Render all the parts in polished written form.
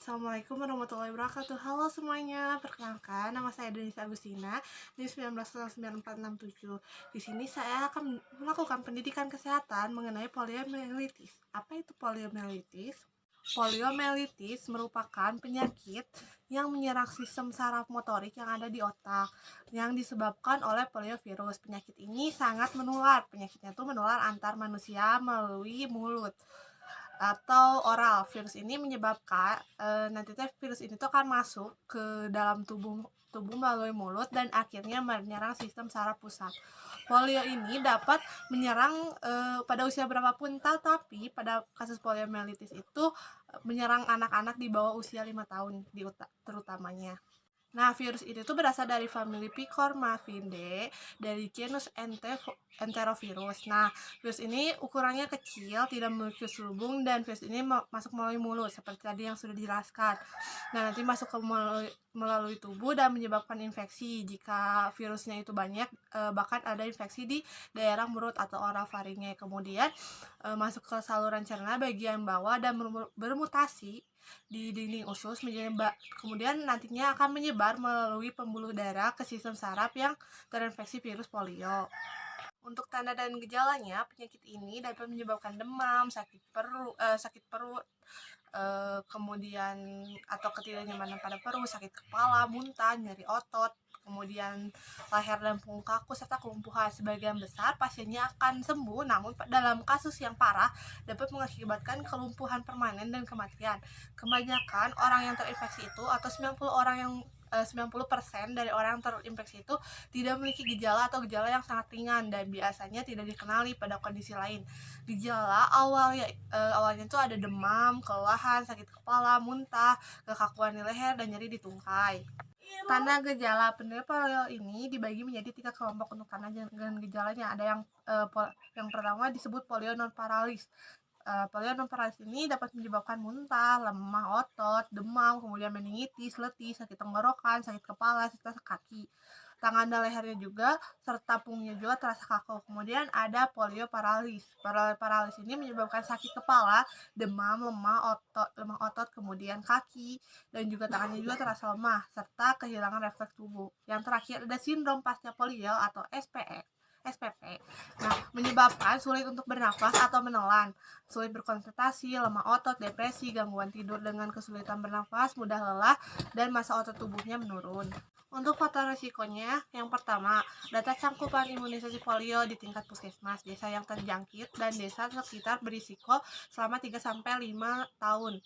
Assalamualaikum warahmatullahi wabarakatuh. Halo semuanya, perkenalkan nama saya Denisa Agustina di 199467. Di sini saya akan melakukan pendidikan kesehatan mengenai poliomyelitis. Apa itu poliomyelitis? Poliomyelitis merupakan penyakit yang menyerang sistem saraf motorik yang ada di otak yang disebabkan oleh poliovirus. Penyakit ini sangat menular. Penyakitnya itu menular antar manusia melalui mulut atau oral. Virus ini menyebabkan nanti virus ini tuh akan masuk ke dalam tubuh tubuh melalui mulut dan akhirnya menyerang sistem saraf pusat. Polio ini dapat menyerang pada usia berapapun, tetapi pada kasus poliomyelitis itu menyerang anak-anak di bawah usia 5 tahun terutamanya. Nah, virus ini tuh berasal dari famili Picornavidae dari genus Enterovirus. Nah, virus ini ukurannya kecil, tidak memiliki selubung, dan virus ini masuk melalui mulut seperti tadi yang sudah dijelaskan. Nah, nanti masuk ke melalui tubuh dan menyebabkan infeksi. Jika virusnya itu banyak, bahkan ada infeksi di daerah mulut atau oropharynge. Kemudian masuk ke saluran cerna bagian bawah dan bermutasi di dinding usus kemudian nantinya akan menyebar melalui pembuluh darah ke sistem saraf yang terinfeksi virus polio. Untuk tanda dan gejalanya, penyakit ini dapat menyebabkan demam, sakit perut, kemudian atau ketidaknyamanan pada perut, sakit kepala, muntah, nyeri otot, kemudian leher dan punggung kaku serta kelumpuhan. Sebagian besar pasiennya akan sembuh, namun dalam kasus yang parah dapat mengakibatkan kelumpuhan permanen dan kematian. Kebanyakan orang yang terinfeksi itu atau 90% dari orang yang terinfeksi itu tidak memiliki gejala atau gejala yang sangat ringan dan biasanya tidak dikenali pada kondisi lain. Gejala awalnya itu ada demam, kelelahan, sakit kepala, muntah, kekakuan di leher, dan nyeri di tungkai. Tanda gejala penderita polio ini dibagi menjadi 3 kelompok untuk tanda dan gejalanya. Ada yang pertama disebut polio non paralis. Polio non paralis ini dapat menyebabkan muntah, lemah otot, demam, kemudian meningitis, letih, sakit tenggorokan, sakit kepala, serta kaki. Tangan dan lehernya juga, serta punggungnya juga terasa kaku. Kemudian ada polio paralis. Polio paralis ini menyebabkan sakit kepala, demam, lemah otot, kemudian kaki, dan juga tangannya juga terasa lemah, serta kehilangan refleks tubuh. Yang terakhir ada sindrom pasca polio atau SPP. Nah, menyebabkan sulit untuk bernafas atau menelan, sulit berkonsentrasi, lemah otot, depresi, gangguan tidur dengan kesulitan bernafas, mudah lelah, dan massa otot tubuhnya menurun. Untuk faktor risikonya, yang pertama, data cakupan imunisasi polio di tingkat puskesmas, desa yang terjangkit, dan desa sekitar berisiko selama 3-5 tahun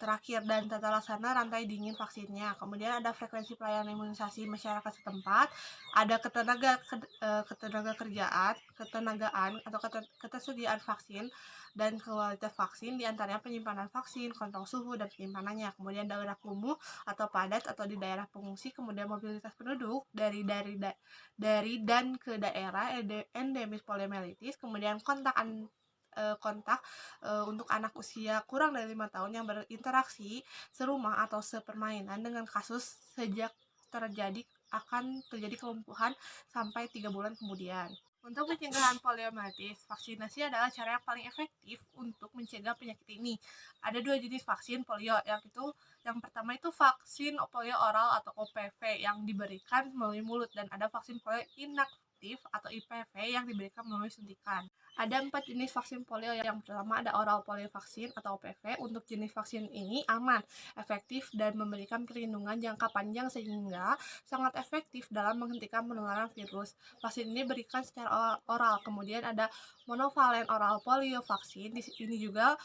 terakhir, dan tata laksana rantai dingin vaksinnya. Kemudian ada frekuensi pelayanan imunisasi masyarakat setempat, ada ketenagaan atau ketersediaan vaksin dan kualitas vaksin, diantaranya penyimpanan vaksin, kontrol suhu dan penyimpanannya. Kemudian daerah kumuh atau padat atau di daerah pengungsi, kemudian mobilitas penduduk dari dan ke daerah endemis poliomyelitis, kemudian kontak untuk anak usia kurang dari 5 tahun yang berinteraksi serumah atau sepermainan dengan kasus sejak akan terjadi kelumpuhan sampai 3 bulan kemudian. Untuk pencegahan poliomyelitis, vaksinasi adalah cara yang paling efektif untuk mencegah penyakit ini. Ada 2 jenis vaksin polio, yang pertama itu vaksin polio oral atau OPV yang diberikan melalui mulut, dan ada vaksin polio inaktif atau IPV yang diberikan melalui suntikan. Ada 4 jenis vaksin polio. Yang pertama ada oral polio vaksin atau OPV. Untuk jenis vaksin ini aman, efektif, dan memberikan perlindungan jangka panjang sehingga sangat efektif dalam menghentikan penularan virus. Vaksin ini diberikan secara oral. Kemudian ada monovalen oral polio vaksin. Di sini juga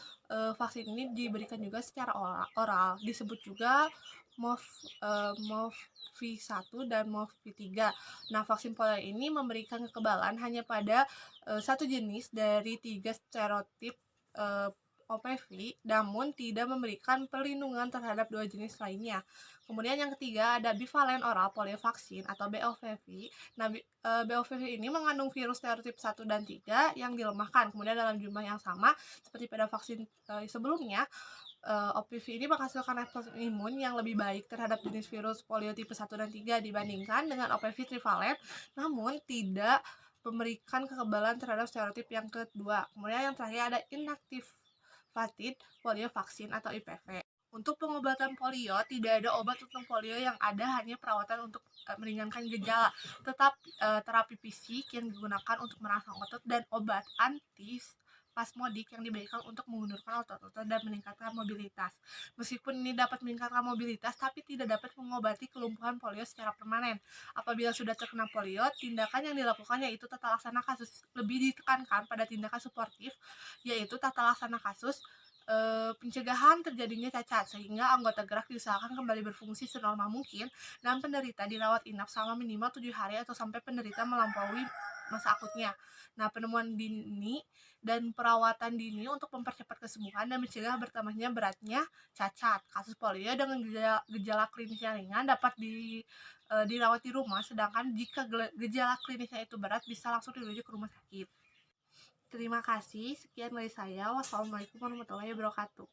vaksin ini diberikan juga secara oral. Disebut juga MOV1 dan MOV3. Nah, vaksin polio ini memberikan kekebalan hanya pada satu jenis dari 3 serotip OPV, namun tidak memberikan perlindungan terhadap 2 jenis lainnya. Kemudian yang ketiga ada bivalen oral polio vaksin atau BOVV. Nah, BOVV ini mengandung virus serotip 1 dan 3 yang dilemahkan, kemudian dalam jumlah yang sama seperti pada vaksin sebelumnya. OPV ini menghasilkan respons imun yang lebih baik terhadap jenis virus polio tipe 1 dan 3 dibandingkan dengan OPV trivalen, namun tidak memberikan kekebalan terhadap serotip yang kedua. Kemudian yang terakhir ada inactivated polio vaksin atau IPV. Untuk pengobatan polio, tidak ada obat untuk polio, yang ada hanya perawatan untuk meringankan gejala. Tetap terapi fisik yang digunakan untuk merangsang otot dan obat anti spasmodik yang diberikan untuk mengundurkan otot-otot dan meningkatkan mobilitas. Meskipun ini dapat meningkatkan mobilitas, tapi tidak dapat mengobati kelumpuhan polio secara permanen. Apabila sudah terkena polio, tindakan yang dilakukan yaitu tata laksana kasus. Lebih ditekankan pada tindakan suportif, yaitu tata laksana kasus, pencegahan terjadinya cacat, sehingga anggota gerak diusahakan kembali berfungsi senormal mungkin, dan penderita dirawat inap selama minimal 7 hari atau sampai penderita melampaui masa akutnya. Nah, penemuan dini dan perawatan dini untuk mempercepat kesembuhan dan mencegah bertambahnya beratnya cacat. Kasus polio dengan gejala klinis yang ringan dapat dirawat di rumah, sedangkan jika gejala klinisnya itu berat bisa langsung dirujuk ke rumah sakit. Terima kasih, sekian dari saya. Wassalamualaikum warahmatullahi wabarakatuh.